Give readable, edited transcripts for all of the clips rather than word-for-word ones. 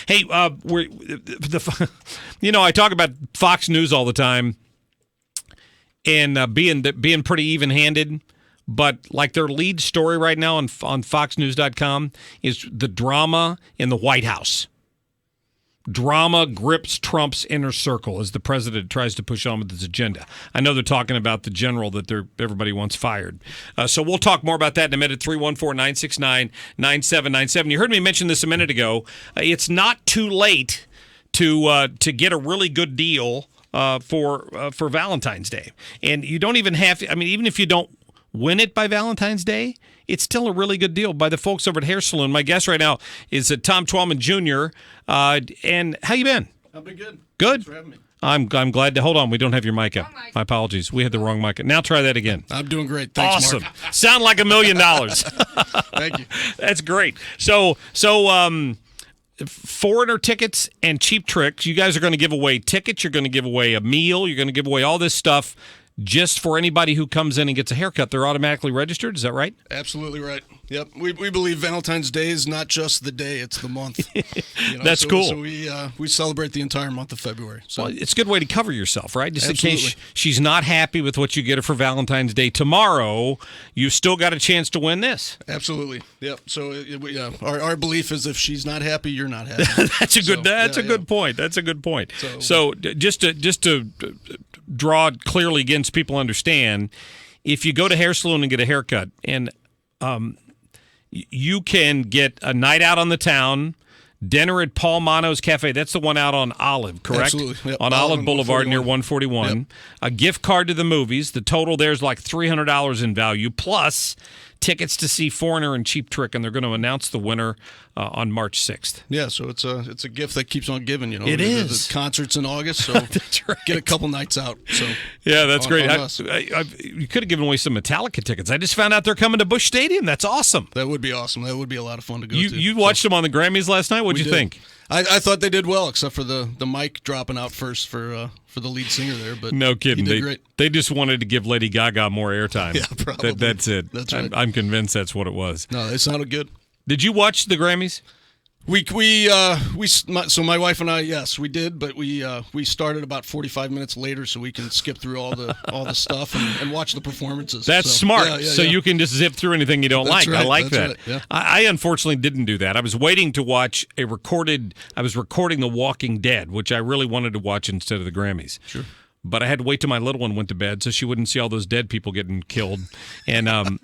Hey, I talk about Fox News all the time and being pretty even-handed, but like their lead story right now on FoxNews.com is the drama in the White House. Drama grips Trump's inner circle as the president tries to push on with his agenda. I know they're talking about the general that everybody wants fired. So we'll talk more about that in a minute. 314-969-9797. You heard me mention this a minute ago. It's not too late to get a really good deal for Valentine's Day. And you don't even have to, even if you don't win it by Valentine's Day, it's still a really good deal by the folks over at Hair Saloon. My guest right now is Tom Twellman Jr. And how you been? I've been good. Good. Thanks for having me. I'm glad to hold on. We don't have your mic up. My apologies. We had the wrong mic up. Now try that again. I'm doing great. Thanks, awesome. Mark. Sound like $1 million. Thank you. That's great. So foreigner tickets and Cheap Tricks. You guys are going to give away tickets. You're going to give away a meal. You're going to give away all this stuff. Just for anybody who comes in and gets a haircut, they're automatically registered. Is that right? Absolutely right. Yep. We believe Valentine's Day is not just the day; it's the month. That's cool. So we celebrate the entire month of February. So well, it's a good way to cover yourself, right? Just absolutely. In case she's not happy with what you get her for Valentine's Day tomorrow, you've still got a chance to win this. Absolutely. Yep. So our belief is if she's not happy, you're not happy. That's a good point. That's a good point. So just to draw it clearly again so people understand, if you go to Hair Saloon and get a haircut, and you can get a night out on the town, dinner at Paul Mano's Cafe. That's the one out on Olive, correct? Absolutely. Yep. On Olive Boulevard near 141. Yep. A gift card to the movies. The total there is like $300 in value, plus tickets to see Foreigner and Cheap Trick, and they're going to announce the winner on March 6th. Yeah, so it's a gift that keeps on giving. It is. The concerts in August, so that's right. Get a couple nights out. So yeah, that's great. You could have given away some Metallica tickets. I just found out they're coming to Busch Stadium. That's awesome. That would be awesome. That would be a lot of fun to go to. You watched them on the Grammys last night. What'd you think? I thought they did well, except for the mic dropping out first for the lead singer there. But no kidding, he did great. They just wanted to give Lady Gaga more airtime. Yeah, probably. That's it. That's right. I'm convinced that's what it was. No, they sounded good. Did you watch the Grammys? So my wife and I, yes, we did, but we started about 45 minutes later so we can skip through all the stuff and watch the performances. That's smart. So you can just zip through anything you don't like. Right. I like that. Right. Yeah. I unfortunately didn't do that. I was waiting to watch I was recording The Walking Dead, which I really wanted to watch instead of the Grammys. Sure. But I had to wait till my little one went to bed so she wouldn't see all those dead people getting killed, and a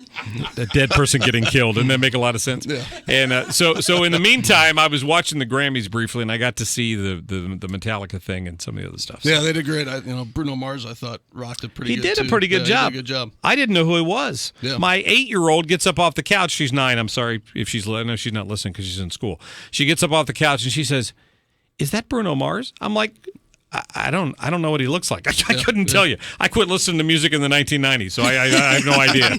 dead person getting killed. Didn't that make a lot of sense? Yeah. And so in the meantime, I was watching the Grammys briefly, and I got to see the Metallica thing and some of the other stuff. So. Yeah, they did great. Bruno Mars, I thought, rocked it pretty good. He did too. a pretty good job. He did a good job. I didn't know who he was. Yeah. My 8-year-old gets up off the couch. She's 9. I'm sorry if I know she's not listening because she's in school. She gets up off the couch and she says, "Is that Bruno Mars?" I'm like, I don't know what he looks like. I couldn't tell you. I quit listening to music in the 1990s, so I have no idea.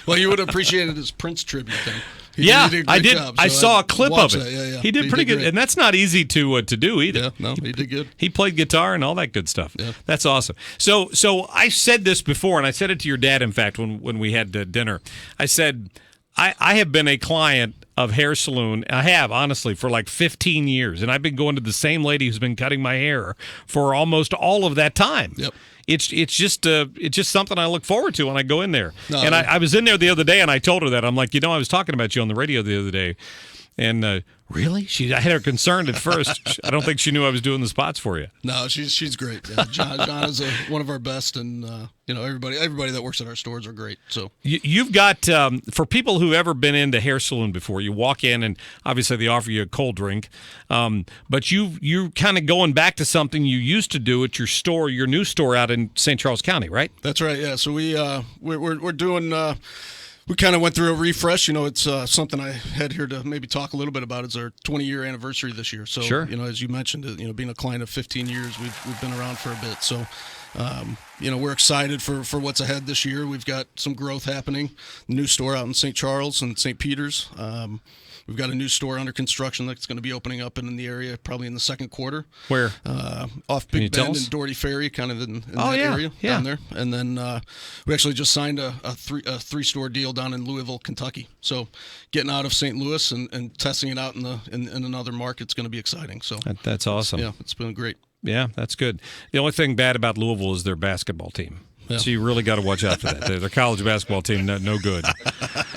Well, you would have appreciated his Prince tribute thing. He did I did. job, I saw a clip of it. That. Yeah. He did pretty good, great. and that's not easy to do either. Yeah, no, he did good. He played guitar and all that good stuff. Yeah. That's awesome. So I said this before, and I said it to your dad, in fact, when we had dinner. I said, I have been a client of Hair Saloon. I have, honestly, for like 15 years. And I've been going to the same lady who's been cutting my hair for almost all of that time. Yep. It's just something I look forward to when I go in there. No, and I was in there the other day, and I told her that. I'm like, I was talking about you on the radio the other day. And really? I had her concerned at first. I don't think she knew I was doing the spots for you. No, she's great. Yeah, John is one of our best, and everybody that works at our stores are great. So you've got for people who've ever been into Hair Saloon before, you walk in and obviously they offer you a cold drink, but you're kind of going back to something you used to do at your new store out in St. Charles County, right? That's right. Yeah. So we're doing. We kind of went through a refresh. It's something I had here to maybe talk a little bit about. It's our 20-year anniversary this year. So, sure. As you mentioned, being a client of 15 years, we've been around for a bit. So, we're excited for what's ahead this year. We've got some growth happening. New store out in St. Charles and St. Peter's. we've got a new store under construction that's going to be opening up in the area probably in the second quarter. Where? Off Big Bend and Doherty Ferry, kind of in that area down there. And then we actually just signed a three-store deal down in Louisville, Kentucky. So getting out of St. Louis and testing it out in another market is going to be exciting. So that's awesome. Yeah, it's been great. Yeah, that's good. The only thing bad about Louisville is their basketball team. Yeah. So you really got to watch out for that. Their college basketball team, no good.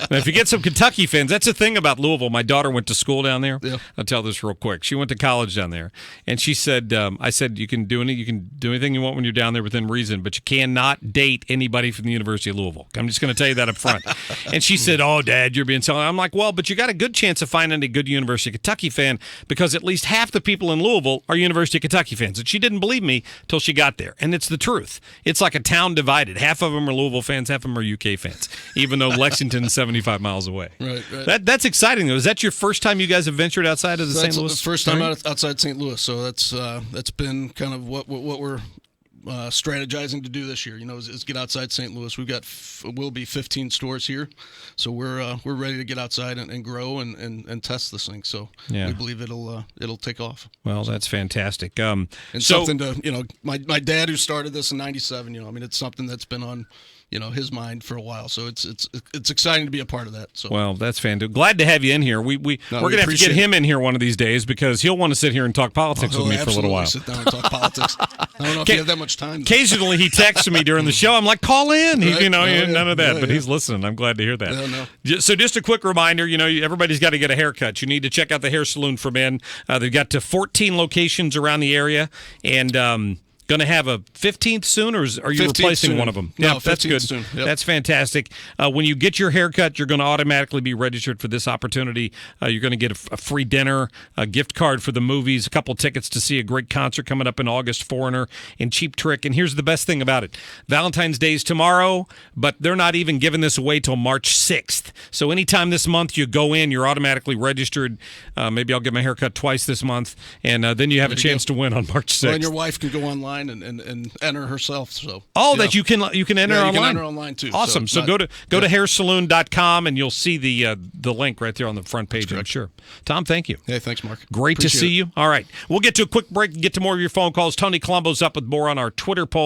Now, if you get some Kentucky fans, that's the thing about Louisville. My daughter went to school down there. Yeah. I'll tell this real quick. She went to college down there, and she said, "I said you can do anything you want when you're down there within reason, but you cannot date anybody from the University of Louisville. I'm just going to tell you that up front." And she said, "Oh, Dad, you're being selfish." I'm like, "Well, but you got a good chance of finding a good University of Kentucky fan because at least half the people in Louisville are University of Kentucky fans." And she didn't believe me till she got there, and it's the truth. It's like a town divided. Half of them are Louisville fans, half of them are UK fans, even though Lexington's 75 miles away. Right. That's exciting, though. Is that your first time you guys have ventured outside of the St. Louis? That's the first time outside St. Louis, so that's been kind of what we're strategizing to do this year. Is get outside St. Louis. We'll be 15 stores here, so we're ready to get outside and grow and test this thing. So we believe it'll take off. Well, that's fantastic. And something to my dad who started this in '97. It's something that's been on his mind for a while. So it's exciting to be a part of that. So well, that's fantastic. Glad to have you in here. We're going to have to get him in here one of these days because he'll want to sit here and talk politics with me for a little while. Sit down and talk politics. I don't know if you have that much time. Occasionally he texts me during the show. I'm like, call in. Right? None of that. But he's listening. I'm glad to hear that. No. So just a quick reminder, everybody's got to get a haircut. You need to check out the Hair Saloon for Men. They've got 14 locations around the area, and going to have a 15th soon, or are you replacing soon. One of them? No, yeah, that's good. Soon. Yep. That's fantastic. When you get your haircut, you're going to automatically be registered for this opportunity. You're going to get a free dinner, a gift card for the movies, a couple tickets to see a great concert coming up in August, Foreigner, and Cheap Trick. And here's the best thing about it. Valentine's Day is tomorrow, but they're not even giving this away till March 6th. So anytime this month you go in, you're automatically registered. Maybe I'll get my haircut twice this month, and then you have a chance to win on March 6th. Well, and your wife can go online and enter herself. So that you can enter online. You can enter online too. Awesome. So go to hairsaloon.com and you'll see the link right there on the front page. I'm sure. Tom, thank you. Hey, thanks, Mark. Great to see you. All right, we'll get to a quick break and get to more of your phone calls. Tony Colombo's up with more on our Twitter poll.